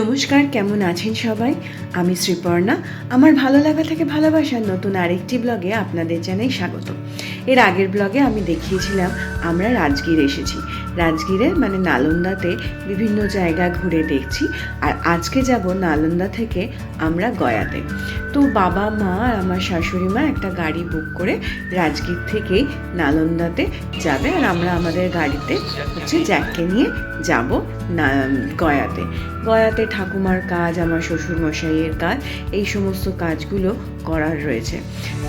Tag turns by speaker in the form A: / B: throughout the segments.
A: নমস্কার, কেমন আছেন সবাই? আমি শ্রীপর্ণা। আমার ভালো লাগা থেকে ভালোবাসার নতুন আরেকটি ব্লগে আপনাদের জানাই স্বাগত। এর আগের ব্লগে আমি দেখিয়েছিলাম আমরা রাজগীর এসেছি। রাজগীরের মানে নালন্দাতে বিভিন্ন জায়গা ঘুরে দেখছি। আর আজকে যাব নালন্দা থেকে আমরা গয়াতে। তো বাবা মা আর আমার শাশুড়ি মা একটা গাড়ি বুক করে রাজগীর থেকেই নালন্দাতে যাবে, আর আমরা আমাদের গাড়িতে জ্যাককে নিয়ে যাব গয়াতে। গয়াতে ঠাকুমার কাজ, আমার শ্বশুরমশাইয়ের কাজ, এই সমস্ত কাজগুলো করার রয়েছে।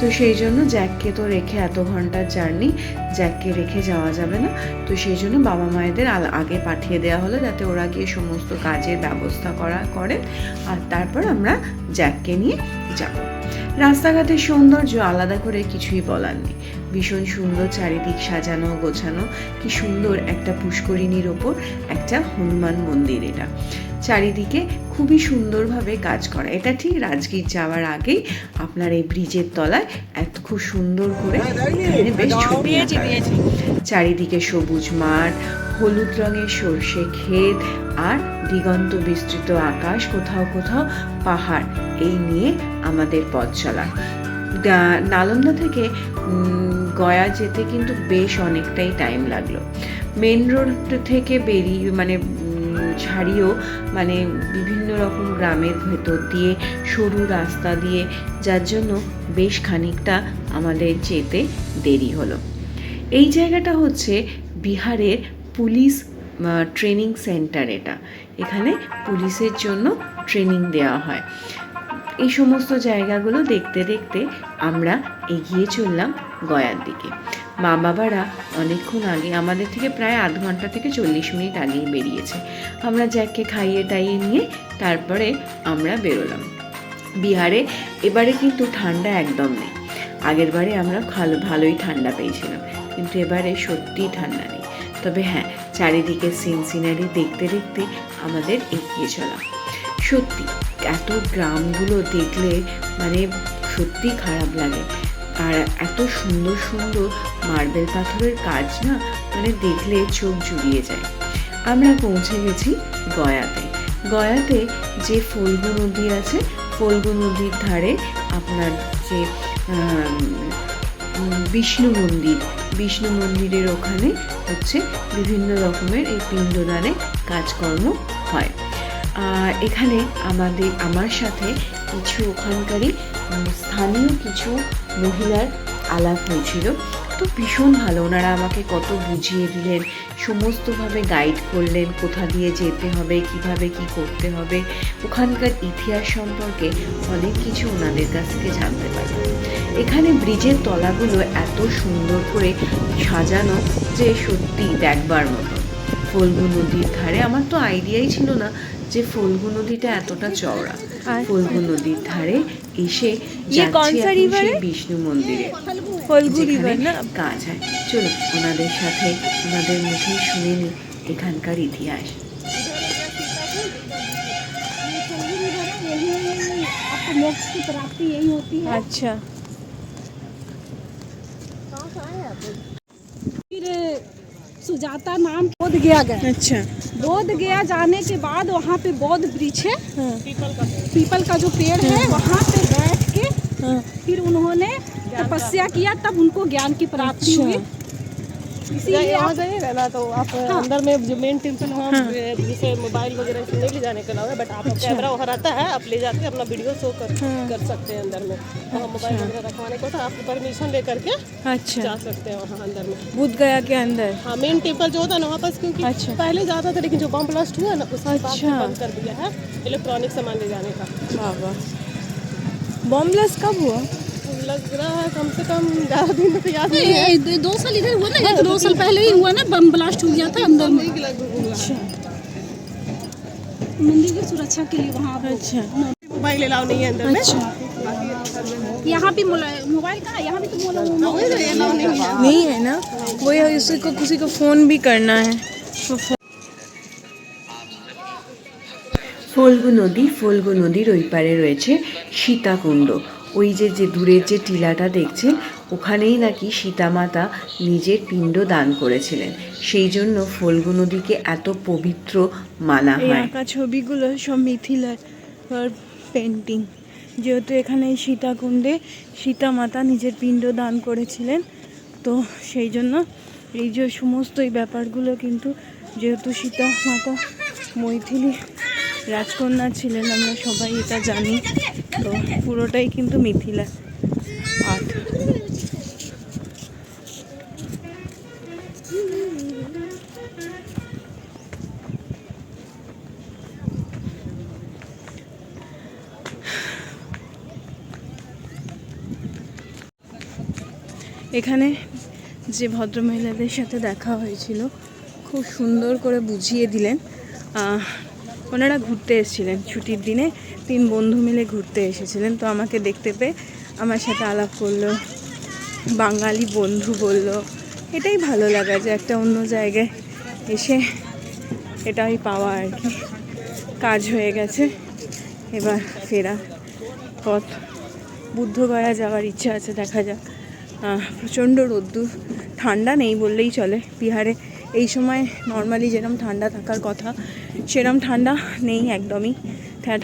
A: তো সেই জন্য জ্যাককে তো রেখে, এত ঘন্টার জার্নি জ্যাককে রেখে যাওয়া যাবে না। তো সেই জন্য বাবা মায়েদের আগে পাঠিয়ে দেওয়া হলো যাতে ওরা গিয়ে সমস্ত কাজের ব্যবস্থা করে, আর তারপর আমরা জ্যাককে নিয়ে যাব। রাস্তাঘাটের সৌন্দর্য আলাদা করে কিছুই বলার নেই। ভীষণ সুন্দর, চারিদিক সাজানো গোছানো, কি সুন্দর একটা পুষ্করিণীর ওপর একটা হনুমান মন্দির। এটা চারিদিকে খুবই সুন্দরভাবে কাজ করা। এটা ঠিক রাজগীর যাওয়ার আগেই আপনার এই ব্রিজের তলায় খুব সুন্দর করে এখানে বেশ ছবি আঁকা রয়েছে। চারিদিকে সবুজ মাঠ, হলুদ রঙের সর্ষে ক্ষেত আর দিগন্ত বিস্তৃত আকাশ, কোথাও কোথাও পাহাড়, এই নিয়ে আমাদের পথ চলা। নালন্দা থেকে গয়া যেতে কিন্তু বেশ অনেকটাই টাইম লাগলো। মেন রোড থেকে বেরিয়ে ছাড়িয়েও বিভিন্ন রকম গ্রামের ভেতর দিয়ে সরু রাস্তা দিয়ে, যার জন্য বেশ খানিকটা আমাদের যেতে দেরি হলো। এই জায়গাটা হচ্ছে বিহারের পুলিশ ট্রেনিং সেন্টার। এখানে পুলিশের জন্য ট্রেনিং দেওয়া হয়। এই সমস্ত জায়গাগুলো দেখতে দেখতে আমরা এগিয়ে চললাম গয়ার দিকে। মা বাবারা অনেকক্ষণ আগে, আমাদের থেকে প্রায় আধ ঘন্টা থেকে 40 মিনিট আগেই বেরিয়েছে। আমরা জ্যাককে খাইয়ে টাইয়ে নিয়ে তারপরে আমরা বেরোলাম। বিহারে এবারে কিন্তু ঠান্ডা একদম নেই। আগের বারে আমরা ভালোই ঠান্ডা পেয়েছিলাম, কিন্তু এবারে সত্যিই ঠান্ডা নেই। তবে হ্যাঁ, চারিদিকে সিনারি দেখতে দেখতে আমাদের এগিয়ে চলা। সত্যি এত গ্রামগুলো দেখলে সত্যি খারাপ লাগে। আর এত সুন্দর সুন্দর মার্বেল পাথরের কাজ না, দেখলে চোখ জুড়িয়ে যায়। আমরা পৌঁছে গেছি গয়াতে। গয়াতে যে ফল্গু নদী আছে, ফল্গু নদীর ধারে আপনার যে বিষ্ণু মন্দিরের ওখানে বিভিন্ন রকমের এই পিণ্ডদানে কাজকর্ম হয়। আর এখানে আমার সাথে কিছু ওখানকারই স্থানীয় কিছু মহিলার আলাপ হয়েছিল। তো ভীষণ ভালো, ওনারা আমাকে কত বুঝিয়ে দিলেন, সমস্তভাবে গাইড করলেন, কোথা দিয়ে যেতে হবে, কিভাবে কি করতে হবে, ওখানকার ইতিহাস সম্পর্কে অনেক কিছু ওনাদের কাছ থেকে জানতে পারলাম। এখানে ব্রিজের তলাগুলো এত সুন্দর করে সাজানো যে সত্যি দেখবার মতো। ফল্গু নদীর ধারে, আমার তো আইডিয়াই ছিল না যে ফল্গু নদীটা এতটা চওড়া। ফল্গু নদীর ধারে এসে যাচ্ছি বিষ্ণু মন্দিরে। ফল্গু রিভার না কাজ হয়। চলো ওনাদের সাথে, ওনাদের মুখে শুনে নি এখানকার ইতিহাস।
B: अच्छा, सुजाता नाम बोध गया। अच्छा, बोध गया जाने के बाद वहाँ पे बौद्ध वृक्ष है। हाँ। पीपल का जो पेड़ है, वहाँ पे बैठ के फिर उन्होंने तपस्या किया, तब उनको ज्ञान की प्राप्ति हुई। इसीलिए
C: यहाँ जाइएगा ना तो आप अंदर में जो मेन टेम्पल है, जैसे मोबाइल वगैरह से नहीं ले जाने का अलावा, बट आपका कैमरा वहाँ रहता है, आप ले जाके अपना वीडियो शो कर सकते हैं अंदर में। वहाँ मोबाइल वगैरह रखवाने को तो आप परमिशन लेकर के जा सकते हैं वहाँ अंदर में।
B: बुद्ध गया के अंदर,
C: हाँ, मेन टेम्पल जो होता है ना वहाँ पास, क्योंकि पहले जाता था, लेकिन जो बम ब्लास्ट हुआ ना उसके बाद बंद कर दिया है इलेक्ट्रॉनिक सामान ले जाने का।
B: बम ब्लास्ट कब हुआ?
C: लग रहा है कम से कम 11 दिन तो याद नहीं है।
B: 2 साल इधर हुआ ना, 2 साल पहले ही हुआ ना, बम ब्लास्ट हो गया था अंदर में। अच्छा, मंदिर की सुरक्षा के लिए वहाँ पे। अच्छा,
C: मोबाइल अलाउ नहीं है अंदर में।
B: अच्छा, यहाँ भी मोबाइल का, यहाँ भी तो नहीं है ना, वही किसी को फोन भी करना है।
A: ফল্গু নদীর ওই পারে রয়েছে সীতাকুণ্ড। ওই যে যে দূরের যে টিলাটা দেখছেন ওখানেই নাকি সীতামাতা নিজের পিণ্ড দান করেছিলেন, সেই জন্য ফল্গু নদীকে এত পবিত্র মানা
D: এই
A: হয়।
D: আঁকা ছবিগুলো সব মিথিলার পেন্টিং, যেহেতু এখানে সীতাকুণ্ডে সীতামাতা নিজের পিণ্ড দান করেছিলেন, তো সেই জন্য এই যে সমস্ত এই ব্যাপারগুলো কিন্তু, যেহেতু সীতামাতা মৈথিলী রাজকন্যা ছিলেন আমরা সবাই এটা জানি, তো পুরোটাই কিন্তু মিথিলা আর্ট। এখানে যে ভদ্রমহিলাদের সাথে দেখা হয়েছিল খুব সুন্দর করে বুঝিয়ে দিলেন। ওনারা ঘুরতে এসেছিলেন ছুটির দিনে, 3 বন্ধু মিলে ঘুরতে এসেছিলেন, তো আমাকে দেখতে পেয়ে আমার সাথে আলাপ করলো, বাঙালি বন্ধু বলল। এটাই ভালো লাগা যে একটা অন্য জায়গায় এসে এটাই পাওয়া আর কি। কাজ হয়ে গেছে, এবার ফেরা পথ। বুদ্ধগয়া যাওয়ার ইচ্ছা আছে, দেখা যাক। প্রচণ্ড রোদ্দুর, ঠান্ডা নেই বললেই চলে। বিহারে এই সময় নর্মালি যেরকম ঠান্ডা থাকার কথা সেরকম ঠান্ডা নেই, একদমই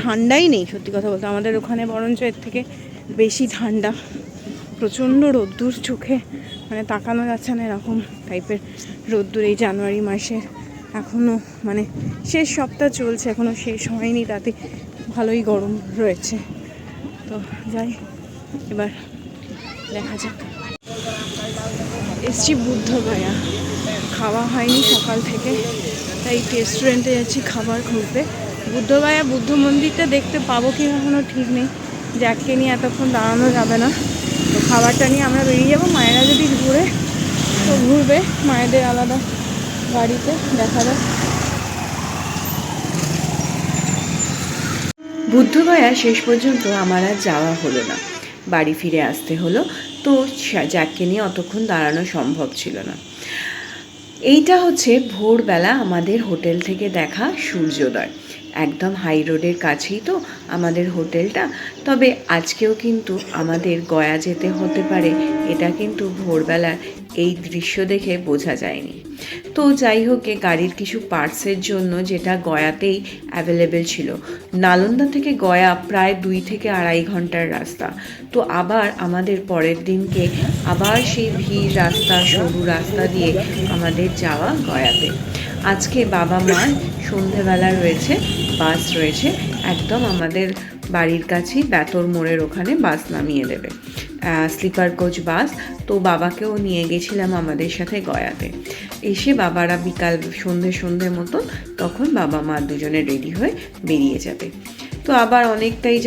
D: ঠান্ডাই নেই সত্যি কথা বলতে। আমাদের ওখানে বরঞ্চ এর থেকে বেশি ঠান্ডা। প্রচণ্ড রোদ্দুর, চোখে মানে তাকানো যাচ্ছে না এরকম টাইপের রোদ্দুর। এই জানুয়ারি মাসের এখনও মানে শেষ সপ্তাহ চলছে, এখনও শেষ হয়নি, তাতে ভালোই গরম রয়েছে। তো যাই, এবার দেখা যাক। এসছি বুদ্ধগয়া, খাওয়া হয়নি সকাল থেকে, তাই রেস্টুরেন্টে যাচ্ছি খাবার খুঁজতে। বুদ্ধগয়া বুদ্ধ মন্দিরটা দেখতে পাবো কি এখনও ঠিক নেই, জ্যাককে নিয়ে এতক্ষণ দাঁড়ানো যাবে না, তো খাবারটা নিয়ে আমরা বেরিয়ে যাবো। মায়েরা যদি ঘুরে তো ঘুরবে, মায়েদের আলাদা গাড়িতে, দেখা যাক।
A: বুদ্ধগয়া শেষ পর্যন্ত আমার আর যাওয়া হলো না, বাড়ি ফিরে আসতে হলো, তো জ্যাককে নিয়ে অতক্ষণ দাঁড়ানো সম্ভব ছিল না। এইটা হচ্ছে ভোরবেলা আমাদের হোটেল থেকে দেখা সূর্যোদয়। একদম হাই রোডের কাছেই তো আমাদের হোটেলটা, তবে আজকেও কিন্তু আমাদের গয়া যেতে হতে পারে, এটা কিন্তু ভোরবেলার এই দৃশ্য দেখে বোঝা যায়নি। তো যাই হোক, গাড়ির কিছু পার্টসের জন্য যেটা গয়াতেই অ্যাভেলেবেল ছিল। নালন্দা থেকে গয়া প্রায় 2 থেকে 2.5 ঘন্টার রাস্তা। তো আবার আমাদের পরের দিনকে আবার সেই ভিড় রাস্তা, সরু রাস্তা দিয়ে আমাদের যাওয়া গয়াতে। আজকে বাবা মা সন্ধেবেলা রয়েছে, বাস রয়েছে একদম আমাদের বাড়ির কাছেই, বেতর মোড়ের ওখানে বাস নামিয়ে দেবে, স্লিপার কোচ বাস। তো বাবাকেও নিয়ে গেছিলাম আমাদের সাথে গয়াতে। এসে বাবারা বিকাল সন্ধে মতন তখন বাবা মা দুজনে রেডি হয়ে বেরিয়ে যাবে। তো আবার অনেকটাই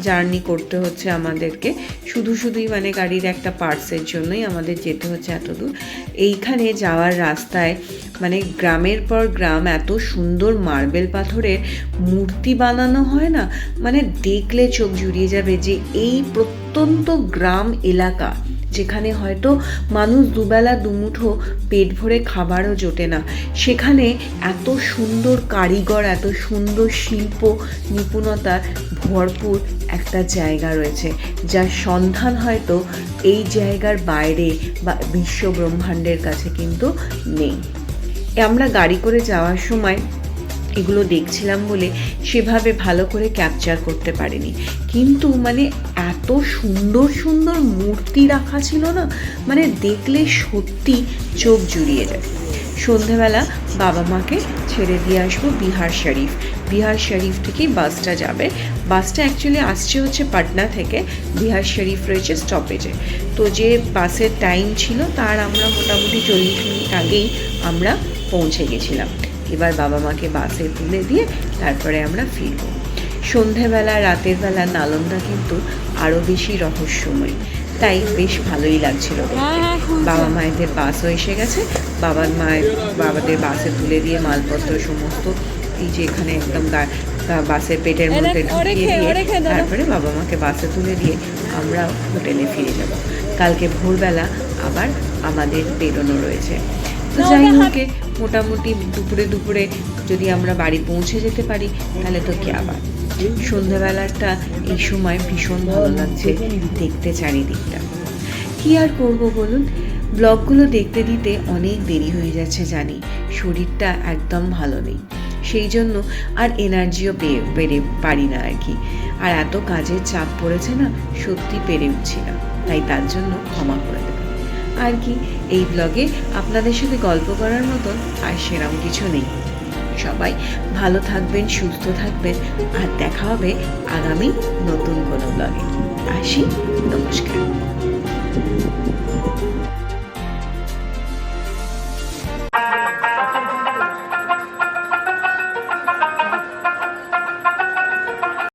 A: জার্নি করতে হচ্ছে আমাদেরকে, শুধুই মানে গাড়ির একটা পার্টসের জন্যই আমাদের যেতে হচ্ছে এত দূর। এইখানে যাওয়ার রাস্তায় মানে গ্রামের পর গ্রাম এত সুন্দর মার্বেল পাথরের মূর্তি বানানো হয় না, মানে দেখলে চোখ জুড়িয়ে যাবে যে এই প্রত্যন্ত গ্রাম এলাকা, যেখানে হয়তো মানুষ দুবেলা দুমুঠো পেট ভরে খাবারও জোটে না, সেখানে এত সুন্দর কারিগর, এত সুন্দর শিল্প নিপুণতার ভরপুর একটা জায়গা রয়েছে, যার সন্ধান হয়তো এই জায়গার বাইরে বা বিশ্ব ব্রহ্মাণ্ডের কাছে কিন্তু নেই। আমরা গাড়ি করে যাওয়ার সময় এগুলো দেখছিলাম বলে সেভাবে ভালো করে ক্যাপচার করতে পারিনি, কিন্তু মানে এত সুন্দর মূর্তি রাখা ছিল না, মানে দেখলে সত্যি চোখ জুড়িয়ে যায়। সন্ধেবেলা বাবা মাকে ছেড়ে দিয়ে আসবো বিহার শরীফ থেকেই বাসটা যাবে। বাসটা অ্যাকচুয়ালি আসছে হচ্ছে পাটনা থেকে, বিহার শরীফ রয়েছে স্টপেজে। তো যে বাসের টাইম ছিল তার আমরা মোটামুটি 40 মিনিট আগেই আমরা পৌঁছে গেছিলাম। এবার বাবা মাকে বাসে তুলে দিয়ে তারপরে আমরা ফিরব। সন্ধেবেলা, রাতের বেলা নালন্দা কিন্তু আরও বেশি রহস্যময়, তাই বেশ ভালোই লাগছিল। বাবা মায়েদের বাসও এসে গেছে, বাবাদের বাসে তুলে দিয়ে মালপত্র সমস্ত এই যে এখানে একদম বাসের পেটের মধ্যে ঢুকিয়ে দিয়ে তারপরে বাবা মাকে বাসে তুলে দিয়ে আমরা হোটেলে ফিরে যাব। কালকে ভোরবেলা আবার আমাদের বেরোনো রয়েছে। তো যাই হোক, মোটামুটি দুপুরে যদি আমরা বাড়ি পৌঁছে যেতে পারি তাহলে তো কি আবার। সন্ধ্যাবেলাটা এই সময় ভীষণ ভালো লাগছে দেখতে চারিদিকটা। কী আর করবো বলুন, ব্লগগুলো দেখতে দিতে অনেক দেরি হয়ে যাচ্ছে জানি, শরীরটা একদম ভালো নেই, সেই জন্য আর এনার্জিও পেরে পারি না আর কি। আর এত কাজের চাপ পড়েছে না, সত্যি পেরে উঠছি না, তাই তার জন্য ক্ষমা করে দেবেন। আর কি, এই ব্লগে আপনাদের সাথে গল্প করার মতন আর সেরকম কিছু নেই। সবাই ভালো থাকবেন, সুস্থ থাকবেন, আর দেখা হবে আগামী নতুন কোনো ব্লগে। আসি, নমস্কার।